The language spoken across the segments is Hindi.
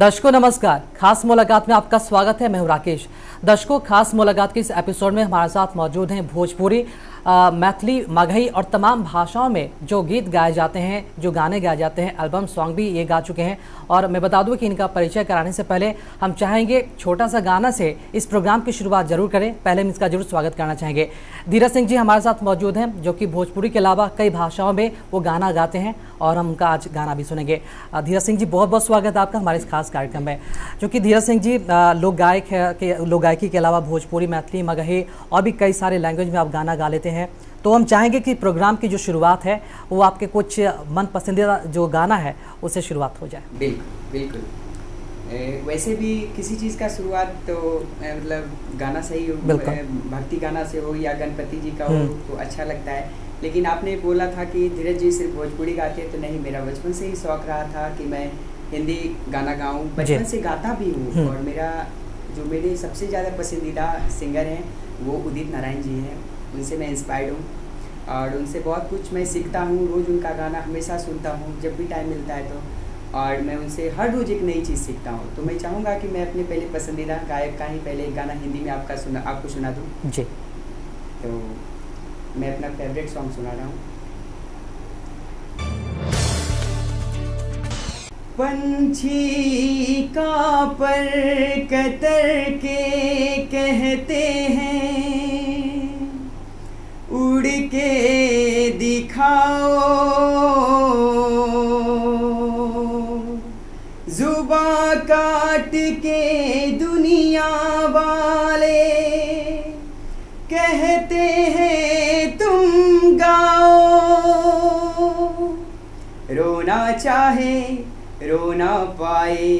दर्शकों नमस्कार, खास मुलाकात में आपका स्वागत है। मैं हूं राकेश। दर्शकों, खास मुलाकात के इस एपिसोड में हमारे साथ मौजूद हैं भोजपुरी, मैथिली, मगही और तमाम भाषाओं में जो गीत गाए जाते हैं, जो गाने गाए जाते हैं, एल्बम सॉन्ग भी ये गा चुके हैं। और मैं बता दूं कि इनका परिचय कराने से पहले हम चाहेंगे छोटा सा गाना से इस प्रोग्राम की शुरुआत जरूर करें। पहले हम इसका जरूर स्वागत करना चाहेंगे। धीरज सिंह जी हमारे साथ मौजूद हैं, जो कि भोजपुरी के अलावा कई भाषाओं में वो गाना गाते हैं और हम उनका आज गाना भी सुनेंगे। धीरज सिंह जी, बहुत बहुत स्वागत है आपका हमारे इस खास कार्यक्रम में। क्योंकि धीरज सिंह जी लोक गायकी के अलावा भोजपुरी, मैथिली, मगही और भी कई सारे लैंग्वेज में आप गाना गा लेते हैं। तो हम चाहेंगे कि प्रोग्राम की जो शुरुआत है वो आपके कुछ मन पसंदीदा जो गाना है उससे शुरुआत हो जाए। बिल्कुल बिल्कुल। वैसे भी किसी चीज़ का शुरुआत तो मतलब गाना से ही हो, भक्ति गाना से हो या गणपति जी का हो तो अच्छा लगता है। लेकिन आपने बोला था कि धीरज जी सिर्फ भोजपुरी गाते हैं, तो नहीं, मेरा बचपन से ही शौक रहा था कि मैं हिंदी गाना गाऊं। बचपन से गाता भी हूँ और मेरे सबसे ज़्यादा पसंदीदा सिंगर हैं वो उदित नारायण जी हैं। उनसे मैं इंस्पायर्ड हूँ और उनसे बहुत कुछ मैं सीखता हूँ। रोज़ उनका गाना हमेशा सुनता हूँ जब भी टाइम मिलता है तो, और मैं उनसे हर रोज़ एक नई चीज़ सीखता हूँ। तो मैं चाहूँगा कि मैं अपने पहले पसंदीदा गायक का ही पहले एक गाना हिंदी में आपको सुना दूँ जी। तो मैं अपना फेवरेट सॉन्ग सुना रहा हूँ। पंछी का पर कतर के कहते हैं, उड़ के दिखाओ, जुबां काट के दुनिया वाले कहते हैं तुम गाओ। रोना चाहे रो ना पाए,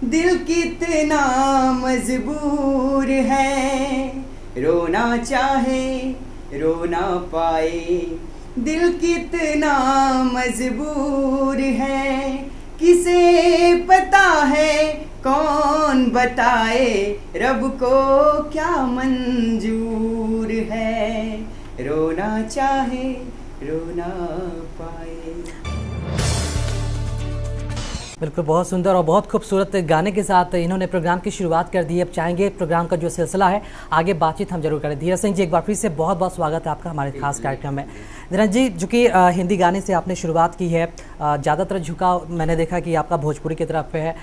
दिल कितना मजबूर है। रोना चाहे रो ना पाए, दिल कितना मजबूर है। किसे पता है कौन बताए, रब को क्या मंजूर है। रोना चाहे रो ना पाए। बिल्कुल, बहुत सुंदर और बहुत खूबसूरत गाने के साथ इन्होंने प्रोग्राम की शुरुआत कर दी है। अब चाहेंगे प्रोग्राम का जो सिलसिला है आगे बातचीत हम जरूर करें। धीरज सिंह जी, एक बार फिर से बहुत बहुत स्वागत है आपका हमारे खास कार्यक्रम में। धीरज जी, जो कि हिंदी गाने से आपने शुरुआत की है, ज़्यादातर झुकाव मैंने देखा कि आपका भोजपुरी की तरफ है।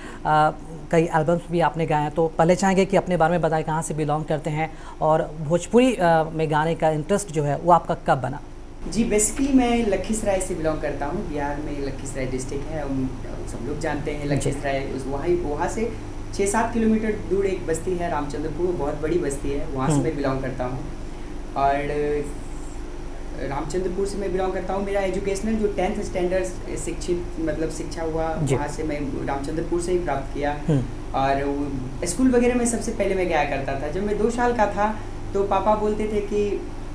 कई एल्बम्स भी आपने गाए हैं, तो पहले चाहेंगे कि अपने बारे में बताएं, कहाँ से बिलोंग करते हैं और भोजपुरी में गाने का इंटरेस्ट जो है वो आपका कब बना? जी, बेसिकली मैं लखीसराय से बिलोंग करता हूँ। बिहार में लखीसराय डिस्ट्रिक्ट है, सब लोग जानते हैं लखीसराय। वहाँ से 6-7 किलोमीटर दूर एक बस्ती है रामचंद्रपुर, बहुत बड़ी बस्ती है, वहाँ से मैं बिलोंग करता हूँ। और रामचंद्रपुर से मैं बिलोंग करता हूँ। मेरा एजुकेशनल जो 10th स्टैंडर्ड शिक्षा हुआ वहाँ से मैं रामचंद्रपुर से ही प्राप्त किया। और स्कूल वगैरह में सबसे पहले मैं गया करता था। जब मैं 2 साल का था तो पापा बोलते थे कि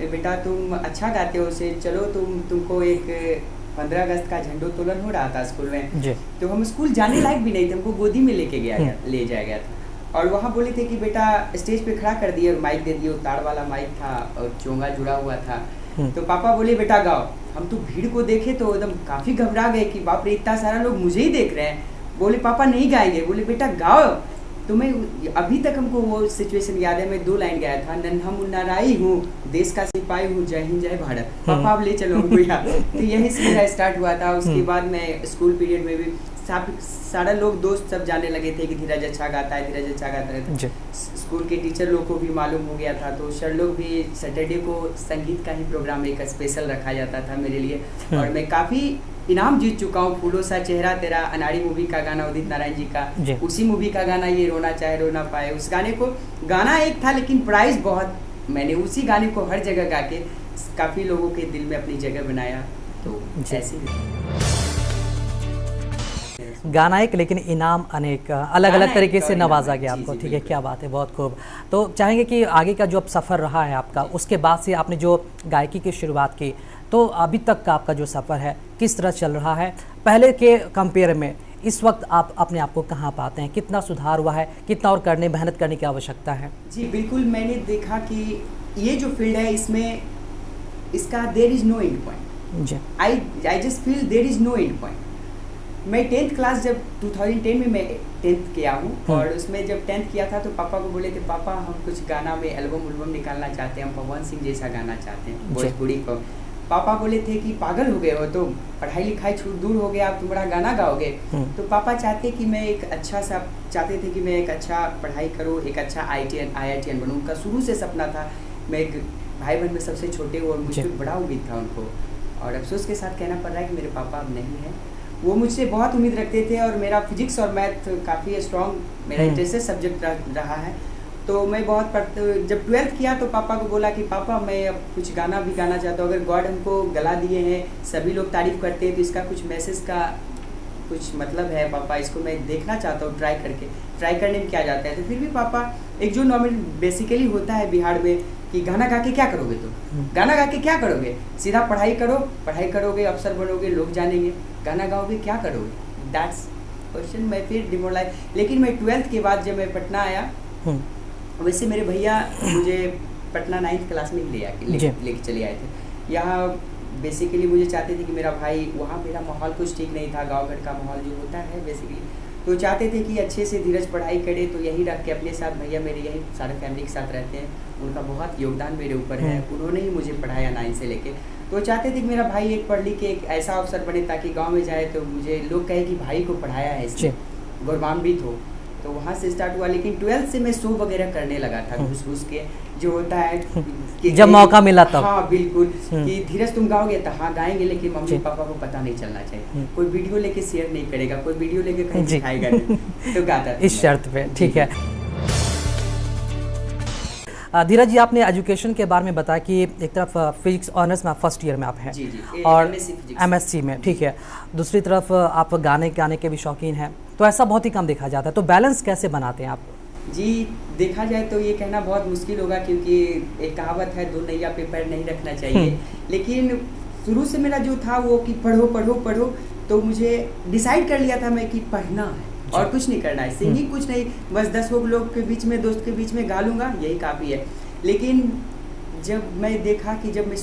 बेटा तुम अच्छा गाते हो, से चलो तुमको एक 15 अगस्त का झंडोत्तोलन हो रहा था स्कूल में जी। तो हम स्कूल जाने लायक भी नहीं थे, हमको गोदी में ले जाया गया था। और वहाँ बोले थे कि बेटा स्टेज पे खड़ा कर दिए और माइक दे दिए। ताड़ वाला माइक था और चोंगा जुड़ा हुआ था। तो पापा बोले बेटा गाओ। हम तो भीड़ को देखे तो एकदम काफ़ी घबरा गए कि बाप रे, इतना सारा लोग मुझे ही देख रहे हैं। बोले पापा नहीं गाएंगे। बोले बेटा गाओ। तो मैं अभी तक हमको वो सिचुएशन याद है। मैं 2 लाइन गाया था, नन्हा मुन्ना राई हूँ, देश का सिपाही हूँ, जय हिंद जय भारत, पापा अब ले चलो हमको यहाँ। तो यही से मेरा स्टार्ट हुआ था। उसके बाद मैं स्कूल पीरियड में भी सारा लोग दोस्त सब जाने लगे थे कि धीरज अच्छा गाता है, धीरज अच्छा गाता है। स्कूल के टीचर लोग को भी मालूम हो गया था, तो सर लोग भी सैटरडे को संगीत का ही प्रोग्राम एक स्पेशल रखा जाता था मेरे लिए। और मैं काफ़ी इनाम जीत चुका हूँ। फूलों सा चेहरा तेरा, अनाड़ी मूवी का गाना उदित नारायण जी का, उसी मूवी का गाना ये रोना चाहे रो ना पाए। उस गाने को गाना एक था लेकिन प्राइस बहुत, मैंने उसी गाने को हर जगह गा के काफ़ी लोगों के दिल में अपनी जगह बनाया। तो ऐसे गाना एक लेकिन इनाम अनेक, अलग अलग तरीके से नवाजा गया आपको। ठीक है, क्या बात है, बहुत खूब। तो चाहेंगे कि आगे का जो अब सफ़र रहा है आपका, उसके बाद से आपने जो गायकी की शुरुआत की, तो अभी तक का आपका जो सफ़र है किस तरह चल रहा है? पहले के कंपेयर में इस वक्त आप अपने आप को कहाँ पाते हैं? कितना सुधार हुआ है? कितना और मेहनत करने की आवश्यकता है? जी बिल्कुल, मैंने देखा कि ये जो फील्ड है इसमें इसका there is no end point. I just feel there is no end point. मैं 10th क्लास जब 2010 में मैं 10th किया हूँ, और उसमें जब 10th किया था तो पापा को बोले थे, पापा हम कुछ गाना में एल्बम निकालना चाहते हैं, हम पवन सिंह जैसा गाना चाहते हैं भोजपुरी को। पापा बोले थे कि पागल हो गए हो तुम, पढ़ाई लिखाई छूट दूर हो गया, आप तुम्हारा गाना गाओगे। तो पापा चाहते कि मैं एक अच्छा सा चाहते थे कि मैं एक अच्छा पढ़ाई करूँ, एक अच्छा IITian बनूँ। उनका शुरू से सपना था। मैं एक भाई बहन में सबसे छोटे हूँ और मुझ पर बड़ा उम्मीद था उनको, और अफसोस के साथ कहना पड़ रहा है कि मेरे पापा अब नहीं हैं। वो मुझसे बहुत उम्मीद रखते थे, और मेरा फिजिक्स और मैथ काफ़ी स्ट्रॉन्ग मेरा इंटरेस्टेड सब्जेक्ट रहा है। तो मैं बहुत जब 12th किया तो पापा को बोला कि पापा मैं अब कुछ गाना भी गाना चाहता हूँ, अगर गॉड हमको गला दिए हैं, सभी लोग तारीफ़ करते हैं, तो इसका कुछ मैसेज का कुछ मतलब है पापा, इसको मैं देखना चाहता हूँ ट्राई करने में क्या जाता है। तो फिर भी पापा एक जो नॉर्मल बेसिकली होता है बिहार में कि गाना गा के क्या करोगे तुम, गाना गा के क्या करोगे, सीधा पढ़ाई करोगे, अफसर बनोगे, लोग जानेंगे, गाना गाओगे क्या करोगे, दैट्स क्वेश्चन। मैं फिर डिमोरलाइज। लेकिन मैं 12th के बाद जब मैं पटना आया, वैसे मेरे भैया मुझे पटना 9th क्लास में ही लेके चले आए थे यहाँ। बेसिकली मुझे चाहते थे कि मेरा भाई, वहाँ मेरा माहौल कुछ ठीक नहीं था, गाँव घर का माहौल जो होता है बेसिकली, तो चाहते थे कि अच्छे से धीरज पढ़ाई करे। तो यही रख के अपने साथ, भैया मेरे यही सारे फैमिली के साथ रहते हैं, उनका बहुत योगदान मेरे ऊपर है, उन्होंने ही मुझे पढ़ाया 9 से लेके। तो चाहते थे कि मेरा भाई एक पढ़ लिख के एक ऐसा अफसर बने ताकि गाँव में जाए तो मुझे लोग कहे कि भाई को पढ़ाया है इसने, गौरवान्वित हो। तो वहाँ से स्टार्ट हुआ। लेकिन 12th से मैं शो वगैरह करने लगा था, घुस के जो होता है कि जब मौका मिला तब। हाँ बिल्कुल, कि धीरज तुम गाओगे तो हाँ गाएंगे, लेकिन मम्मी पापा को पता नहीं चलना चाहिए, कोई वीडियो लेके शेयर नहीं करेगा, कोई वीडियो लेके कहीं दिखाएगा नहीं, तो गाता इस शर्त पे। ठीक है धीरज जी, आपने एजुकेशन के बारे में बताया कि एक तरफ फिजिक्स ऑनर्स में फर्स्ट ईयर में आप हैं, और MSc में, ठीक है, दूसरी तरफ आप गाने के भी शौकीन हैं, तो ऐसा बहुत ही कम देखा जाता है, तो बैलेंस कैसे बनाते हैं आप? जी देखा जाए तो ये कहना बहुत मुश्किल होगा, क्योंकि एक कहावत है, दो नैया पे पैर नहीं रखना चाहिए। लेकिन शुरू से मेरा जो था वो कि पढ़ो पढ़ो पढ़ो, तो मुझे डिसाइड कर लिया था मैं कि पढ़ना है और कुछ नहीं करना है, सिंगिंग कुछ नहीं, बस 10 लोग के बीच में, दोस्त के बीच में गा लूँगा, यही काफ़ी है। लेकिन जब मैं देखा कि जब मैं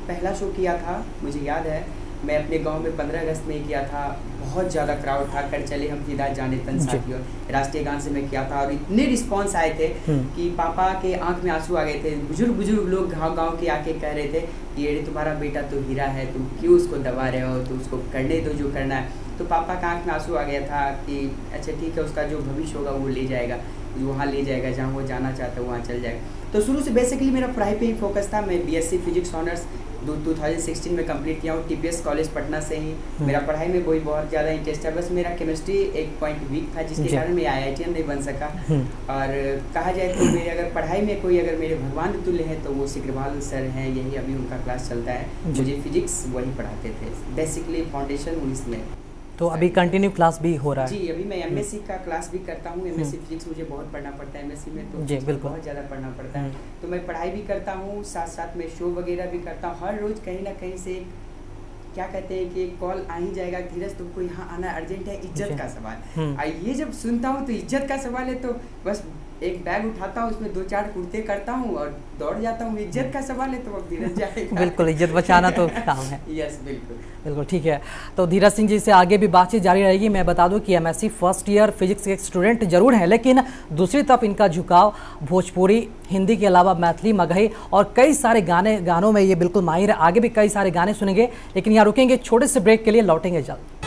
पहला शो किया था, मुझे याद है मैं अपने गांव में 15 अगस्त में किया था, बहुत ज़्यादा क्राउड था, कर चले हम फिदा जाने तन साथियों, राष्ट्रीय गान से मैं किया था, और इतने रिस्पांस आए थे कि पापा के आंख में आंसू आ गए थे। बुजुर्ग लोग गांव के आके कह रहे थे कि अरे तुम्हारा बेटा तो हीरा है, तुम क्यों उसको दबा रहे हो, तो उसको करने दो जो करना है। तो पापा का आंख में आंसू आ गया था कि अच्छा ठीक है, उसका जो भविष्य होगा वो ले जाएगा, वहाँ ले जाएगा, जहाँ वो जाना चाहता है वहाँ चल जाएगा। तो शुरू से बेसिकली मेरा पढ़ाई पे ही फोकस था। मैं BSc फिजिक्स ऑनर्स 2016 में कंप्लीट किया हूँ, TPS कॉलेज पटना से ही। मेरा पढ़ाई में कोई बहुत ज़्यादा इंटरेस्ट है, बस मेरा केमिस्ट्री एक पॉइंट वीक था, जिसके कारण मैं IITian नहीं बन सका। और कहा जाए तो मेरे अगर पढ़ाई में कोई अगर मेरे भगवान तुल्य है तो वो सिग्रवाल सर हैं, यही अभी उनका क्लास चलता है, मुझे फिजिक्स वही पढ़ाते थे, बेसिकली फाउंडेशन 19 में। तो अभी कंटिन्यू क्लास भी हो रहा है? जी अभी मैं MSc का क्लास भी करता हूँ। MSc फिजिक्स मुझे बहुत पढ़ना पड़ता है, MSc में तो जी बिल्कुल बहुत ज़्यादा पढ़ना पड़ता है। तो मैं पढ़ाई भी करता हूँ, साथ साथ में शो वगैरह भी करता हूँ। हर रोज़ कहीं ना कहीं से क्या कहते हैं कि कॉल आ ही जाएगा, धीरज तुमको यहाँ आना अर्जेंट है, इज्जत का सवाल। ये जब सुनता हूँ तो इज्जत का सवाल है, तो बस एक बैग उठाता हूँ, उसमें 2-4 कुर्ते करता हूँ और दौड़ जाता हूँ। इज्जत का सवाल है तो अब धीरज जाएगा। बिल्कुल, इज्जत बचाना तो काम है। यस बिल्कुल ठीक है। तो धीरज सिंह जी से आगे भी बातचीत जारी रहेगी। मैं बता दूं कि MSc फर्स्ट ईयर फिजिक्स के स्टूडेंट जरूर हैं, लेकिन दूसरी तरफ इनका झुकाव भोजपुरी, हिंदी के अलावा मैथिली, मगही और कई सारे गानों में ये बिल्कुल माहिर है। आगे भी कई सारे गाने सुनेंगे, लेकिन यहाँ रुकेंगे छोटे से ब्रेक के लिए, लौटेंगे जल्द।